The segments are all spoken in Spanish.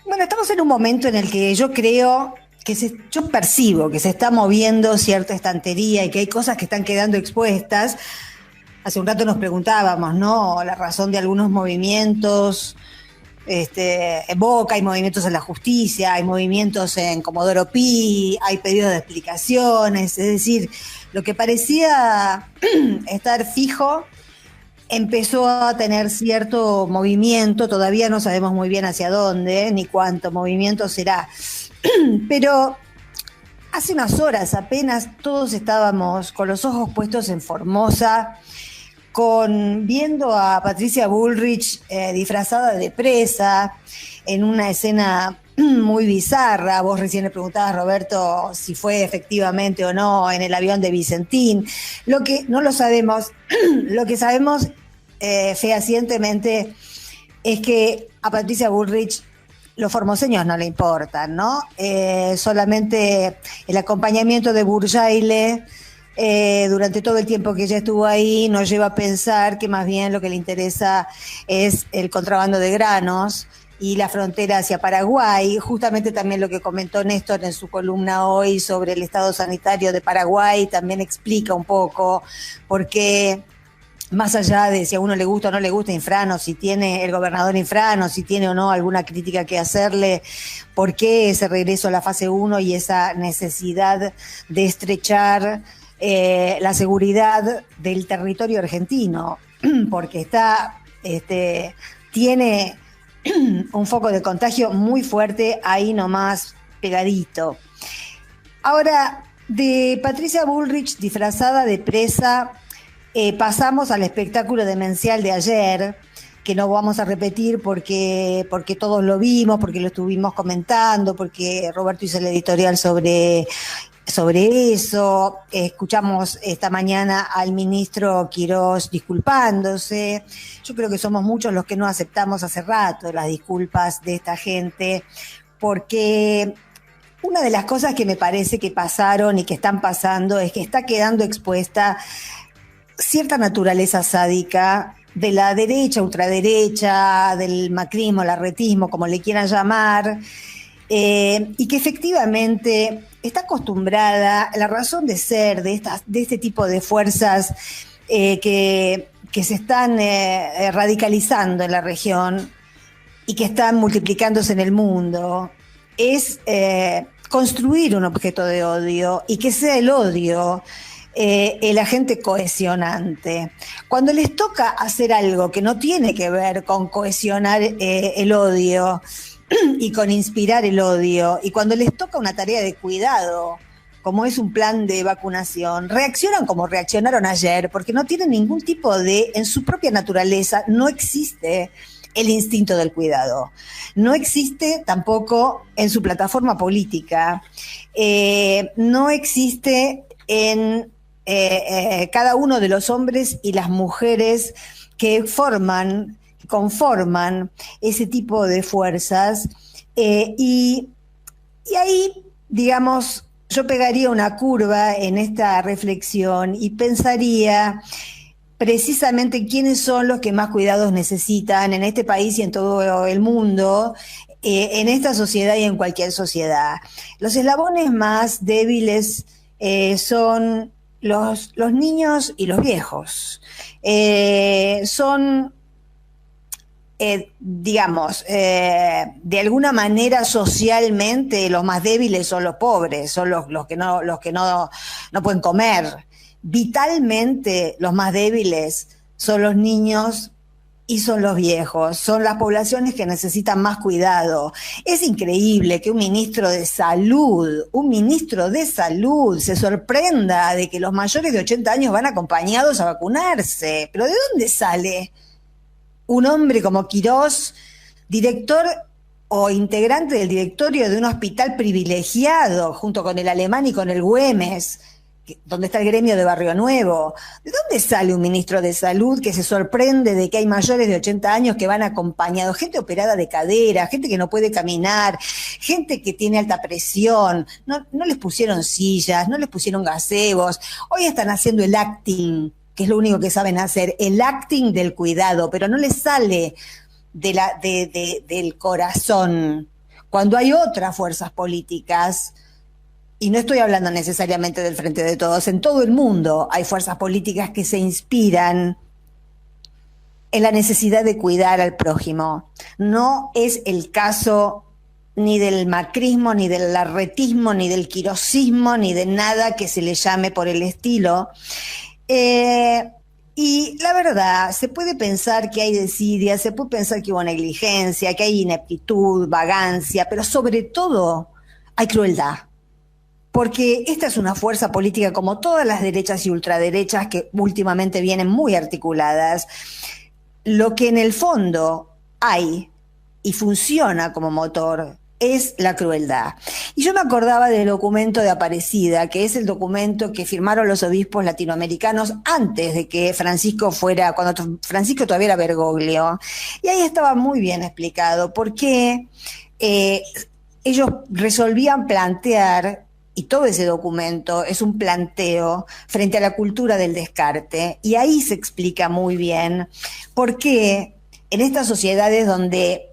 Bueno, estamos en un momento en el que yo creo yo percibo que se está moviendo cierta estantería y que hay cosas que están quedando expuestas. Hace un rato nos preguntábamos, ¿no? La razón de algunos movimientos. En Boca hay movimientos en la justicia, hay movimientos en Comodoro Pi, hay pedidos de explicaciones, es decir, lo que parecía estar fijo empezó a tener cierto movimiento, todavía no sabemos muy bien hacia dónde ni cuánto movimiento será, pero hace unas horas apenas todos estábamos con los ojos puestos en Formosa, viendo a Patricia Bullrich disfrazada de presa en una escena muy bizarra. Vos recién le preguntabas, Roberto, si fue efectivamente o no en el avión de Vicentín. Lo que no lo sabemos, lo que sabemos fehacientemente es que a Patricia Bullrich los formoseños no le importan, ¿no? Solamente el acompañamiento de Burjaile durante todo el tiempo que ella estuvo ahí nos lleva a pensar que más bien lo que le interesa es el contrabando de granos y la frontera hacia Paraguay, justamente también lo que comentó Néstor en su columna hoy sobre el estado sanitario de Paraguay también explica un poco por qué, más allá de si a uno le gusta o no le gusta Infrano, si tiene el gobernador Infrano, si tiene o no alguna crítica que hacerle, por qué ese regreso a la fase 1 y esa necesidad de estrechar la seguridad del territorio argentino, porque tiene un foco de contagio muy fuerte ahí nomás pegadito. Ahora, de Patricia Bullrich disfrazada de presa, pasamos al espectáculo demencial de ayer, que no vamos a repetir porque todos lo vimos, porque lo estuvimos comentando, porque Roberto hizo el editorial sobre eso. Escuchamos esta mañana al ministro Quirós disculpándose. Yo creo que somos muchos los que no aceptamos hace rato las disculpas de esta gente, porque una de las cosas que me parece que pasaron y que están pasando es que está quedando expuesta cierta naturaleza sádica de la derecha, ultraderecha, del macrismo, larretismo, como le quieran llamar, y que efectivamente está acostumbrada, la razón de ser de este tipo de fuerzas que se están radicalizando en la región y que están multiplicándose en el mundo, es construir un objeto de odio y que sea el odio el agente cohesionante. Cuando les toca hacer algo que no tiene que ver con cohesionar el odio y con inspirar el odio, y cuando les toca una tarea de cuidado, como es un plan de vacunación, reaccionan como reaccionaron ayer, porque no tienen ningún tipo en su propia naturaleza, no existe el instinto del cuidado. No existe tampoco en su plataforma política, no existe en cada uno de los hombres y las mujeres que conforman ese tipo de fuerzas, y ahí, digamos, yo pegaría una curva en esta reflexión y pensaría precisamente quiénes son los que más cuidados necesitan en este país y en todo el mundo, en esta sociedad y en cualquier sociedad. Los eslabones más débiles son los niños y los viejos. Son digamos, de alguna manera socialmente los más débiles son los pobres, son los que no pueden comer. Vitalmente los más débiles son los niños y son los viejos, son las poblaciones que necesitan más cuidado. Es increíble que un ministro de salud se sorprenda de que los mayores de 80 años van acompañados a vacunarse. ¿Pero de dónde sale un hombre como Quirós, director o integrante del directorio de un hospital privilegiado, junto con el Alemán y con el Güemes, donde está el gremio de Barrio Nuevo? ¿De dónde sale un ministro de salud que se sorprende de que hay mayores de 80 años que van acompañados? Gente operada de cadera, gente que no puede caminar, gente que tiene alta presión, no les pusieron sillas, no les pusieron gazebos, hoy están haciendo el acting, que es lo único que saben hacer, el acting del cuidado, pero no les sale del corazón. cuando hay otras fuerzas políticas, y no estoy hablando necesariamente del Frente de Todos, en todo el mundo hay fuerzas políticas que se inspiran en la necesidad de cuidar al prójimo. No es el caso ni del macrismo, ni del larretismo, ni del quirosismo, ni de nada que se le llame por el estilo. Y la verdad, se puede pensar que hay desidia, se puede pensar que hubo negligencia, que hay ineptitud, vagancia, pero sobre todo hay crueldad. Porque esta es una fuerza política como todas las derechas y ultraderechas que últimamente vienen muy articuladas. Lo que en el fondo hay y funciona como motor es la crueldad. Y yo me acordaba del documento de Aparecida, que es el documento que firmaron los obispos latinoamericanos antes de que Francisco fuera, cuando Francisco todavía era Bergoglio. Y ahí estaba muy bien explicado por qué ellos resolvían plantear, y todo ese documento es un planteo frente a la cultura del descarte, y ahí se explica muy bien por qué en estas sociedades donde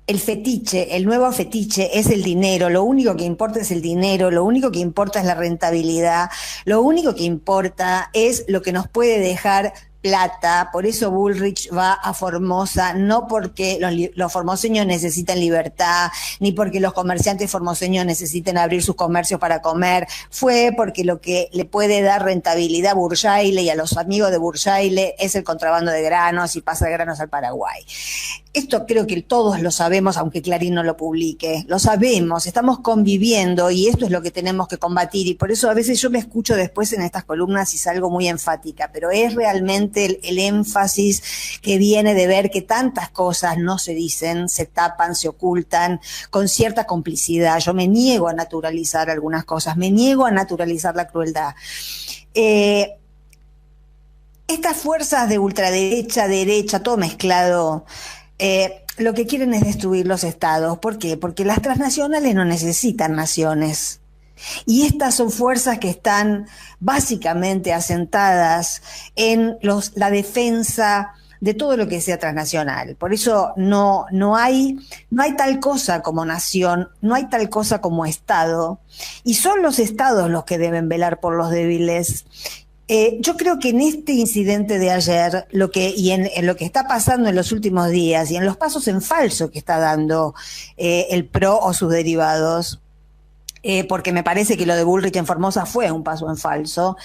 el fetiche, el nuevo fetiche es el dinero, lo único que importa es el dinero, lo único que importa es la rentabilidad, lo único que importa es lo que nos puede dejar plata. Por eso Bullrich va a Formosa, no porque los formoseños necesitan libertad, ni porque los comerciantes formoseños necesiten abrir sus comercios para comer, fue porque lo que le puede dar rentabilidad a Burjaile y a los amigos de Burjaile es el contrabando de granos y pasar granos al Paraguay. Esto creo que todos lo sabemos, aunque Clarín no lo publique, lo sabemos, estamos conviviendo y esto es lo que tenemos que combatir, y por eso a veces yo me escucho después en estas columnas y salgo muy enfática, pero es realmente el énfasis que viene de ver que tantas cosas no se dicen, se tapan, se ocultan con cierta complicidad. Yo me niego a naturalizar algunas cosas, me niego a naturalizar la crueldad. Estas fuerzas de ultraderecha, derecha, todo mezclado, lo que quieren es destruir los estados. ¿Por qué? Porque las transnacionales no necesitan naciones. Y estas son fuerzas que están básicamente asentadas en la defensa de todo lo que sea transnacional. Por eso no hay tal cosa como nación, no hay tal cosa como Estado, y son los estados los que deben velar por los débiles. Yo creo que en este incidente de ayer, en lo que está pasando en los últimos días y en los pasos en falso que está dando el PRO o sus derivados, porque me parece que lo de Bullrich en Formosa fue un paso en falso,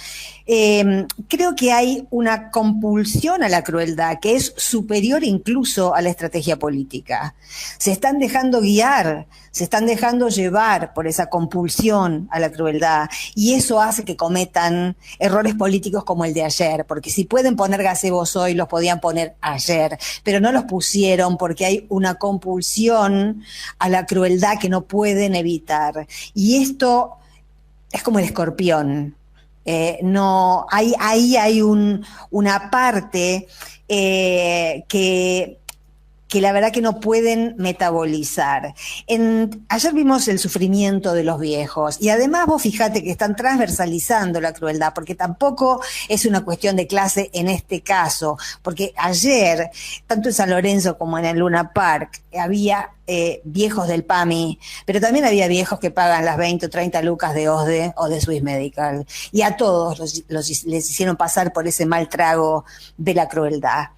creo que hay una compulsión a la crueldad que es superior incluso a la estrategia política. Se están dejando guiar, se están dejando llevar por esa compulsión a la crueldad, y eso hace que cometan errores políticos como el de ayer, porque si pueden poner gazebos hoy, los podían poner ayer, pero no los pusieron porque hay una compulsión a la crueldad que no pueden evitar. Y esto es como el escorpión. Ahí hay una parte que la verdad que no pueden metabolizar. Ayer vimos el sufrimiento de los viejos, y además vos fijate que están transversalizando la crueldad, porque tampoco es una cuestión de clase en este caso, porque ayer, tanto en San Lorenzo como en el Luna Park, había viejos del PAMI, pero también había viejos que pagan las 20 o 30 lucas de OSDE o de Swiss Medical, y a todos les hicieron pasar por ese mal trago de la crueldad.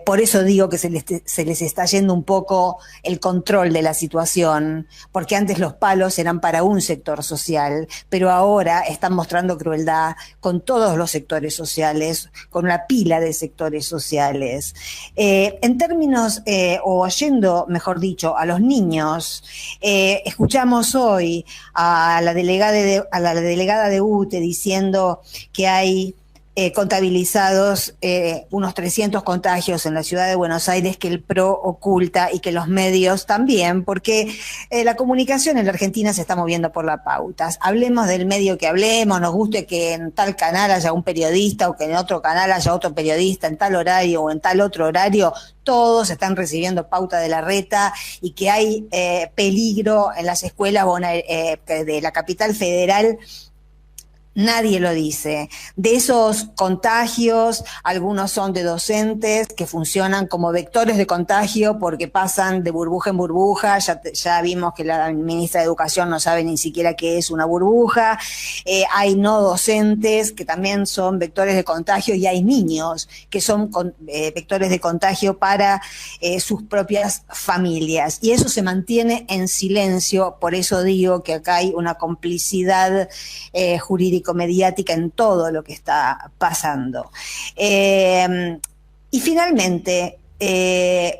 Por eso digo que se les está yendo un poco el control de la situación, porque antes los palos eran para un sector social, pero ahora están mostrando crueldad con todos los sectores sociales, con una pila de sectores sociales. En términos, o oyendo, mejor dicho, a los niños, escuchamos hoy a la delegada de UTE diciendo que hay contabilizados unos 300 contagios en la ciudad de Buenos Aires que el PRO oculta, y que los medios también, porque la comunicación en la Argentina se está moviendo por las pautas. Hablemos del medio que hablemos, nos guste que en tal canal haya un periodista o que en otro canal haya otro periodista en tal horario o en tal otro horario, todos están recibiendo pauta de la reta, y que hay peligro en las escuelas de la capital federal Nadie lo dice. De esos contagios, algunos son de docentes que funcionan como vectores de contagio porque pasan de burbuja en burbuja. Ya vimos que la ministra de Educación no sabe ni siquiera qué es una burbuja. Hay no docentes que también son vectores de contagio y hay niños que son vectores de contagio para sus propias familias. Y eso se mantiene en silencio. Por eso digo que acá hay una complicidad jurídico-mediática en todo lo que está pasando. Y finalmente,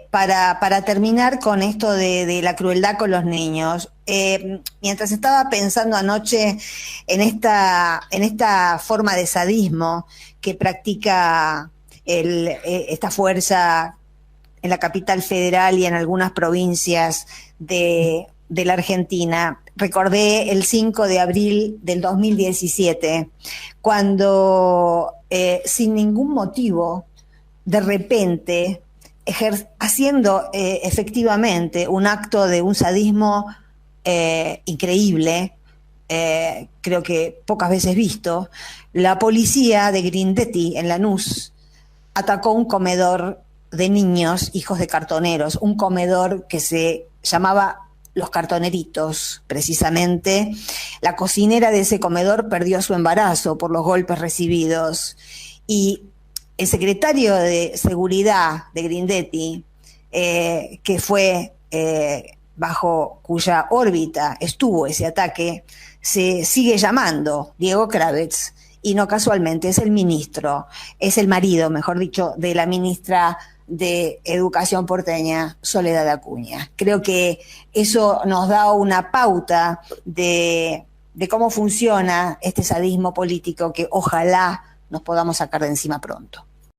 para terminar con esto de la crueldad con los niños, mientras estaba pensando anoche en esta forma de sadismo que practica esta fuerza en la capital federal y en algunas provincias de la Argentina, recordé el 5 de abril del 2017, cuando sin ningún motivo, de repente, haciendo efectivamente un acto de un sadismo increíble, creo que pocas veces visto, la policía de Grindetti en Lanús atacó un comedor de niños, hijos de cartoneros, un comedor que se llamaba Los Cartoneritos, precisamente. La cocinera de ese comedor perdió su embarazo por los golpes recibidos. Y el secretario de Seguridad de Grindetti, que fue bajo cuya órbita estuvo ese ataque, se sigue llamando Diego Kravetz, y no casualmente es el marido, mejor dicho, de la ministra de Educación porteña, Soledad Acuña. Creo que eso nos da una pauta de cómo funciona este sadismo político que ojalá nos podamos sacar de encima pronto.